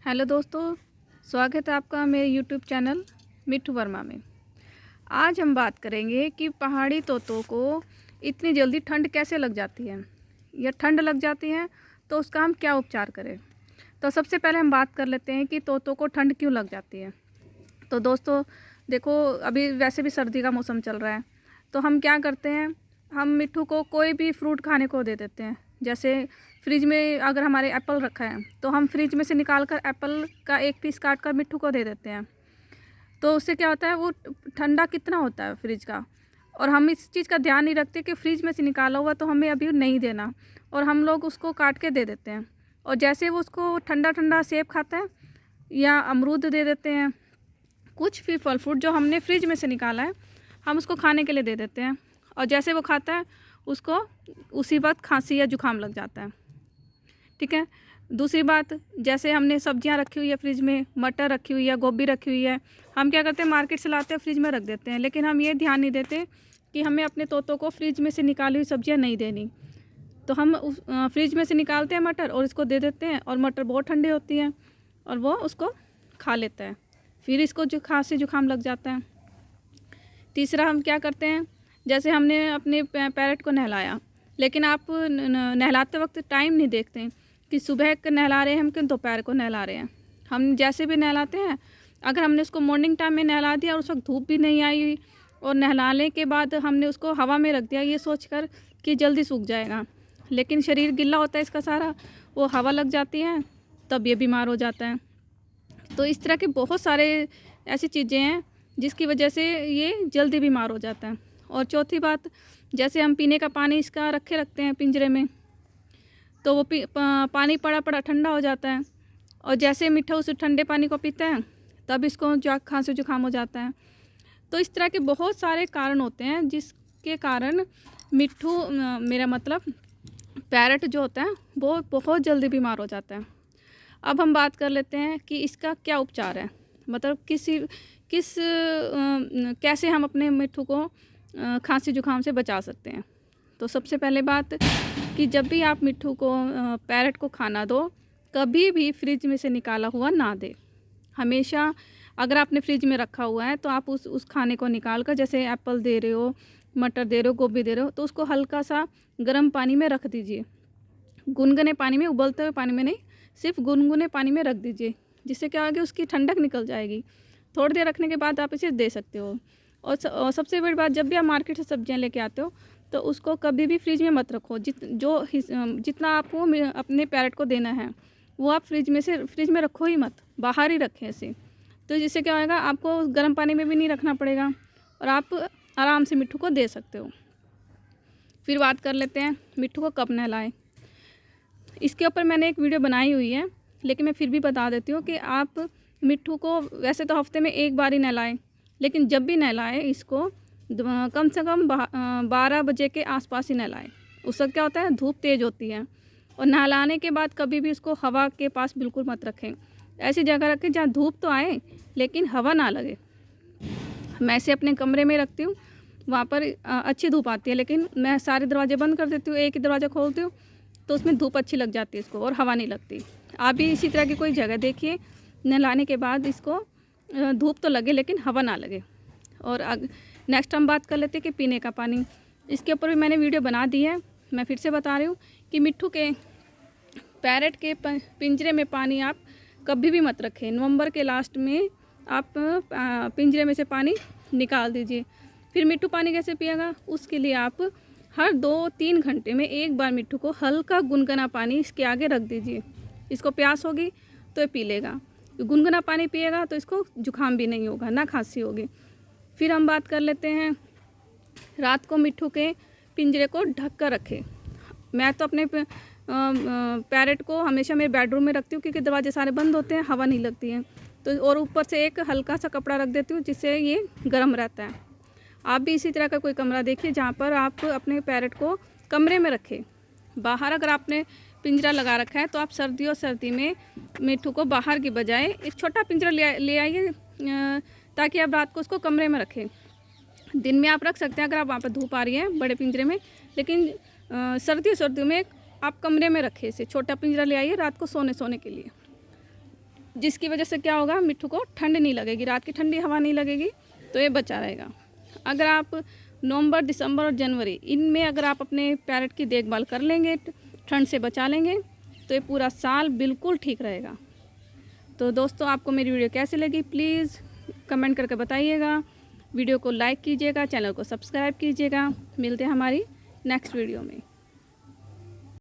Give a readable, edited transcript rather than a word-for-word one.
Hello दोस्तों, स्वागत है आपका मेरे यूट्यूब चैनल मिट्ठू वर्मा में। आज हम बात करेंगे कि पहाड़ी तोतों को इतनी जल्दी ठंड कैसे लग जाती है या ठंड लग जाती है तो उसका हम क्या उपचार करें। तो सबसे पहले हम बात कर लेते हैं कि तोतों को ठंड क्यों लग जाती है। तो दोस्तों देखो, अभी वैसे भी सर्दी का मौसम चल रहा है, तो हम क्या करते हैं, हम मिट्ठू को कोई भी फ्रूट खाने को दे देते हैं। जैसे फ्रिज में अगर हमारे एप्पल रखा है तो हम फ्रिज में से निकाल कर एप्पल का एक पीस काट कर मिट्ठू को दे देते हैं। तो उससे क्या होता है, वो ठंडा कितना होता है फ्रिज का, और हम इस चीज़ का ध्यान नहीं रखते कि फ्रिज में से निकाला हुआ तो हमें अभी नहीं देना, और हम लोग उसको काट के दे देते हैं। और जैसे वो उसको ठंडा ठंडा सेब खाता है या अमरूद दे देते हैं, कुछ भी फल फ्रूट जो हमने फ्रिज में से निकाला है हम उसको खाने के लिए दे देते हैं। और जैसे वो खाता है उसको उसी वक्त खांसी या जुकाम लग जाता है। ठीक है। दूसरी बात, जैसे हमने सब्जियां रखी हुई है फ्रिज में, मटर रखी हुई है, गोभी रखी हुई है, हम क्या करते हैं मार्केट से लाते हैं फ्रिज में रख देते हैं, लेकिन हम ये ध्यान नहीं देते कि हमें अपने तोतों को फ्रिज में से निकाली हुई सब्जियां नहीं देनी। तो हम फ्रिज में से निकालते हैं मटर और इसको दे देते हैं, और मटर बहुत ठंडी होती है और वो उसको खा लेता है, फिर इसको जो खांसी जुकाम लग जाता है। तीसरा हम क्या करते हैं, जैसे हमने अपने पैरट को नहलाया, लेकिन आप नहलाते वक्त टाइम नहीं देखते कि सुबह को नहला रहे हैं हम कि दोपहर को नहला रहे हैं। हम जैसे भी नहलाते हैं, अगर हमने उसको मॉर्निंग टाइम में नहला दिया और उस वक्त धूप भी नहीं आई हुई, और नहलाने के बाद हमने उसको हवा में रख दिया ये सोचकर कि जल्दी सूख जाएगा, लेकिन शरीर गिल्ला होता है इसका सारा, वो हवा लग जाती है, तब ये बीमार हो जाता है। तो इस तरह के बहुत सारे ऐसी चीज़ें हैं जिसकी वजह से ये जल्दी बीमार हो जाता है। और चौथी बात, जैसे हम पीने का पानी इसका रखते हैं पिंजरे में, तो वो पानी पड़ा पड़ा ठंडा हो जाता है, और जैसे मीठा उस ठंडे पानी को पीता है तब इसको खांसी जुकाम हो जाता है। तो इस तरह के बहुत सारे कारण होते हैं जिसके कारण मिट्ठू मेरा मतलब पैरट जो होता है वो बहुत जल्दी बीमार हो जाता है। अब हम बात कर लेते हैं कि इसका क्या उपचार है, मतलब कैसे हम अपने मिट्ठू को खांसी जुकाम से बचा सकते हैं। तो सबसे पहले बात कि जब भी आप मिट्ठू को पैरट को खाना दो, कभी भी फ्रिज में से निकाला हुआ ना दे। हमेशा अगर आपने फ्रिज में रखा हुआ है तो आप उस खाने को निकाल कर, जैसे एप्पल दे रहे हो, मटर दे रहे हो, गोभी दे रहे हो, तो उसको हल्का सा गर्म पानी में रख दीजिए। गुनगुने पानी में, उबलते हुए पानी में नहीं, सिर्फ गुनगुने पानी में रख दीजिए, जिससे क्या होगा उसकी ठंडक निकल जाएगी। थोड़ी देर रखने के बाद आप इसे दे सकते हो। और सबसे बड़ी बात, जब भी आप मार्केट से सब्जियां लेके आते हो तो उसको कभी भी फ्रिज में मत रखो। जितना आपको अपने पैरट को देना है वो आप फ्रिज में रखो ही मत, बाहर ही रखें ऐसे। तो जिससे क्या होगा, आपको गर्म पानी में भी नहीं रखना पड़ेगा और आप आराम से मिट्ठू को दे सकते हो। फिर बात कर लेते हैं मिट्ठू को कब नहलाएं। इसके ऊपर मैंने एक वीडियो बनाई हुई है, लेकिन मैं फिर भी बता देती हूँ कि आप मिट्ठू को वैसे तो हफ्ते में एक बार ही नहलाएं, लेकिन जब भी नहलाएं इसको कम से कम 12 बजे के आसपास ही नहलाएं। उस वक्त क्या होता है, धूप तेज़ होती है, और नहलाने के बाद कभी भी उसको हवा के पास बिल्कुल मत रखें। ऐसी जगह रखें जहाँ धूप तो आए लेकिन हवा ना लगे। मैं इसे अपने कमरे में रखती हूँ, वहाँ पर अच्छी धूप आती है, लेकिन मैं सारे दरवाजे बंद कर देती हूँ, एक ही दरवाज़ा खोलती हूँ तो उसमें धूप अच्छी लग जाती है इसको, और हवा नहीं लगती। आप भी इसी तरह की कोई जगह देखिए, नहलाने के बाद इसको धूप तो लगे लेकिन हवा ना लगे। और नेक्स्ट हम बात कर लेते हैं कि पीने का पानी। इसके ऊपर भी मैंने वीडियो बना दी है, मैं फिर से बता रही हूँ कि मिट्ठू के पैरट के पिंजरे में पानी आप कभी भी मत रखें। नवंबर के लास्ट में आप पिंजरे में से पानी निकाल दीजिए। फिर मिट्ठू पानी कैसे पिएगा, उसके लिए आप हर 2-3 घंटे में एक बार मिट्ठू को हल्का गुनगुना पानी इसके आगे रख दीजिए। इसको प्यास होगी तो ये पी लेगा, गुनगुना पानी पिएगा तो इसको जुकाम भी नहीं होगा, ना खांसी होगी। फिर हम बात कर लेते हैं, रात को मिट्ठू के पिंजरे को ढक कर रखें। मैं तो अपने पैरट को हमेशा मेरे बेडरूम में रखती हूँ, क्योंकि दरवाजे सारे बंद होते हैं, हवा नहीं लगती है तो, और ऊपर से एक हल्का सा कपड़ा रख देती हूँ जिससे ये गर्म रहता है। आप भी इसी तरह का कोई कमरा देखिए जहाँ पर आप अपने पैरट को कमरे में रखें। बाहर अगर आपने पिंजरा लगा रखा है तो आप सर्दी में मिट्ठू को बाहर की बजाय एक छोटा पिंजरा ले आइए, ताकि आप रात को उसको कमरे में रखें। दिन में आप रख सकते हैं अगर आप वहाँ पर धूप आ रही है बड़े पिंजरे में, लेकिन सर्दियों में आप कमरे में रखें इसे, छोटा पिंजरा ले आइए रात को सोने के लिए। जिसकी वजह से क्या होगा, मिट्ठू को ठंड नहीं लगेगी, रात की ठंडी हवा नहीं लगेगी, तो ये बचा रहेगा। अगर आप नवंबर, दिसंबर और जनवरी इनमें अगर आप अपने पैरट की देखभाल कर लेंगे, ठंड से बचा लेंगे, तो ये पूरा साल बिल्कुल ठीक रहेगा। तो दोस्तों, आपको मेरी वीडियो कैसी लगी प्लीज़ कमेंट करके बताइएगा। वीडियो को लाइक कीजिएगा, चैनल को सब्सक्राइब कीजिएगा। मिलते हैं हमारी नेक्स्ट वीडियो में।